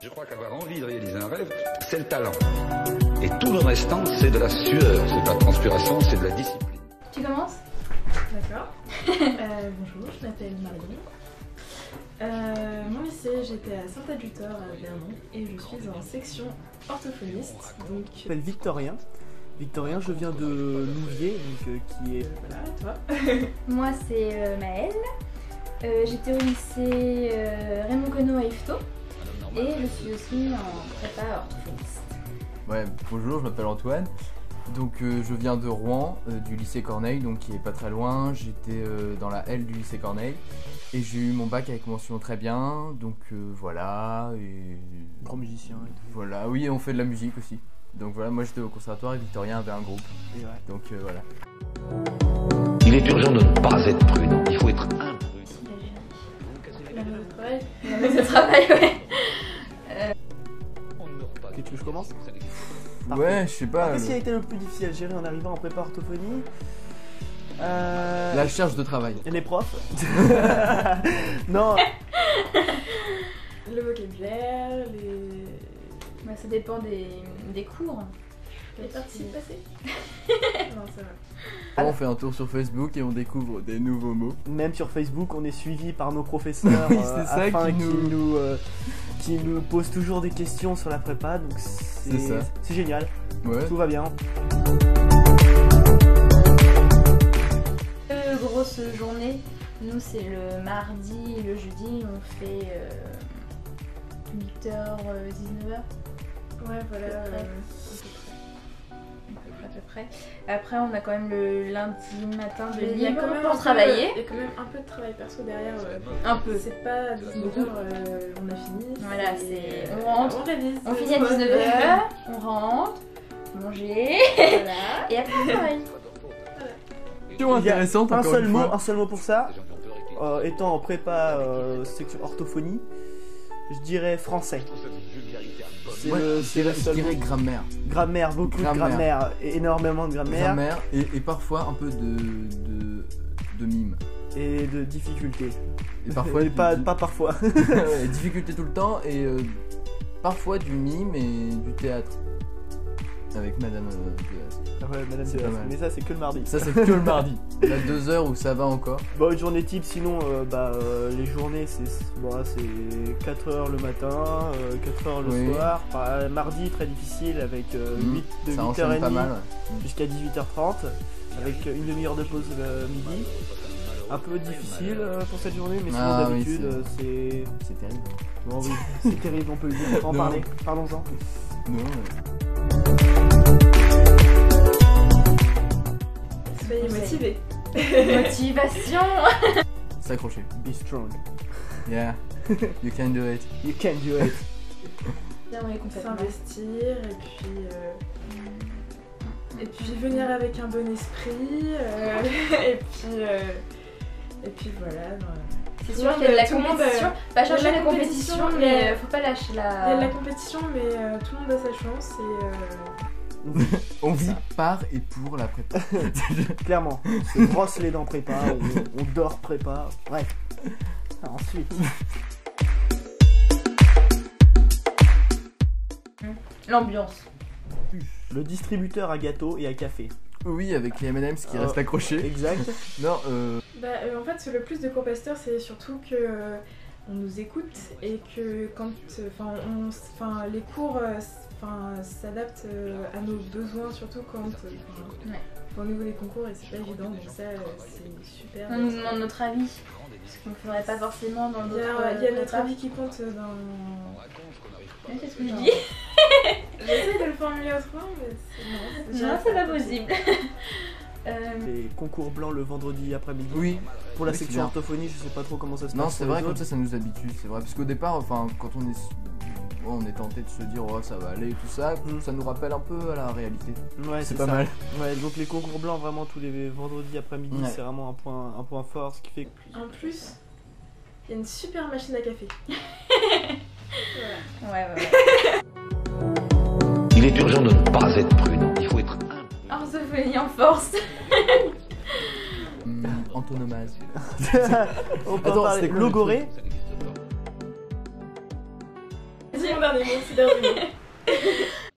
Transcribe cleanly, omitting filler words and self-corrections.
Je crois qu'avoir envie de réaliser un rêve, c'est le talent. Et tout le restant, c'est de la sueur, c'est de la transpiration, c'est de la discipline. Tu commences? D'accord. Bonjour, je m'appelle Marie. Mon lycée, j'étais à Saint-Adjutor à Vernon et je suis en section orthophoniste. Donc, Je m'appelle Victorien. Victorien, je viens de Louviers, donc qui est... voilà, toi. Moi c'est Maëlle. J'étais au lycée Raymond Queneau à Yvetot. Et je suis aussi en prépa orthophoniste. Ouais, bonjour, je m'appelle Antoine. Donc je viens de Rouen, du lycée Corneille, donc qui est pas très loin. J'étais dans la L du lycée Corneille et j'ai eu mon bac avec mention très bien. Donc voilà. Et grand musicien et tout. voilà, oui, on fait de la musique aussi. Donc voilà, moi j'étais au conservatoire et Victorien avait un groupe. Et ouais. Donc voilà. Il est urgent de ne pas être prudent, il faut être imprudent. Le travail. Le travail, ouais. Et tu veux que je commence? Ouais, je sais pas. Qu'est-ce qui a été le plus difficile à gérer en arrivant en prépa orthophonie? La recherche de travail. Les profs. Non. Le vocabulaire, les... Bah, ça dépend des cours. les participes passés. Non, ça va. On fait un tour sur Facebook et on découvre des nouveaux mots. Même sur Facebook, on est suivi par nos professeurs Oui, c'est ça afin qui qui nous posent toujours des questions sur la prépa. Donc C'est ça. c'est génial. Ouais. Tout va bien. Grosse journée. Nous c'est le mardi et le jeudi. On fait 8h, 19h. Ouais, voilà. À peu près. Après, on a quand même le lundi matin de Il y a libre quand même pour travailler. Il y a quand même un peu de travail perso derrière. Un peu. C'est pas à 19h, on a fini. Voilà, c'est on rentre, on révise. on finit à 19h, on rentre, manger, Voilà. et après on travaille. Question intéressante Un encore seul une mot, fois. un seul mot pour ça. Étant en prépa section orthophonie, je dirais français. C'est Ouais, le je seul dirais mot. grammaire. Grammaire, beaucoup Grammaire. de grammaire, et énormément de grammaire, Grammaire et parfois un peu de mime. et de difficulté. Et parfois Et pas parfois. ouais, difficulté tout le temps et parfois du mime et du théâtre. Avec Madame Ah ouais, Madame C'est Delas. pas mal. Mais ça, c'est que le mardi. Ça c'est que le mardi. Il y a 2 heures où ça va encore. Bon, une journée type, sinon, les journées, c'est 4 heures le matin, 4 heures le Oui. soir. Enfin, mardi, très difficile, avec de Ça 8h30 enchaîne pas mal. Ouais. jusqu'à 18h30, avec une demi-heure de pause le midi. Un peu difficile pour cette journée, mais sinon Ah oui, d'habitude, c'est... C'est terrible. Bon, oui, c'est terrible, on peut le dire. On peut en Non. parler, parlons-en. Non. Soyez motivés. Motivation. S'accrocher. Be strong. Yeah. You can do it. You can do it. Bien, on est complètement. S'investir et puis venir avec un bon esprit et puis voilà. C'est Tout sûr le qu'il y a de la monde- tout le monde, compétition. Pas il y a de chercher la la compétition, compétition, mais mais faut pas lâcher Il y a de la la. compétition, mais tout le monde a sa chance On vit par et pour la prépa. Clairement, on se brosse les dents prépa, on dort prépa, bref. Ensuite, L'ambiance. le distributeur à gâteaux et à café. Oui, avec les M&M's qui restent accrochés. Exact. Non, en fait, le plus de compétiteurs, c'est surtout que on nous écoute et que quand les cours s'adaptent à nos besoins, surtout quand au niveau des concours, et c'est pas évident, donc ça c'est super. On nous demande notre avis. Parce qu'on ne ferait pas forcément dans Il y d'autres. a notre avis qui compte dans. Oui, c'est ce que je Non. dis. J'essaie de le formuler autrement, mais Non, c'est pas possible. Les concours blancs le vendredi après-midi. oui. Pour la Oui, c'est section bien. orthophonie, je sais pas trop comment ça se passe. Non, c'est pour vrai, les comme autres. ça nous habitue, c'est vrai. Parce qu'au départ, enfin, quand on est tenté de se dire, oh, ça va aller, tout ça, ça nous rappelle un peu à la réalité. Ouais, C'est pas ça. mal. Ouais, donc les concours blancs vraiment tous les vendredis après-midi, Ouais. c'est vraiment un point fort, ce qui fait que en plus, il y a une super machine à café. Voilà. Ouais. Il est urgent de ne pas être prudent, il faut être imprudent. Orthophonie en force. Antonomase. on peut en Attends, parler. c'était quoi le Logorée. Vas-y, C'est mon dernier mot, c'est dernier mot.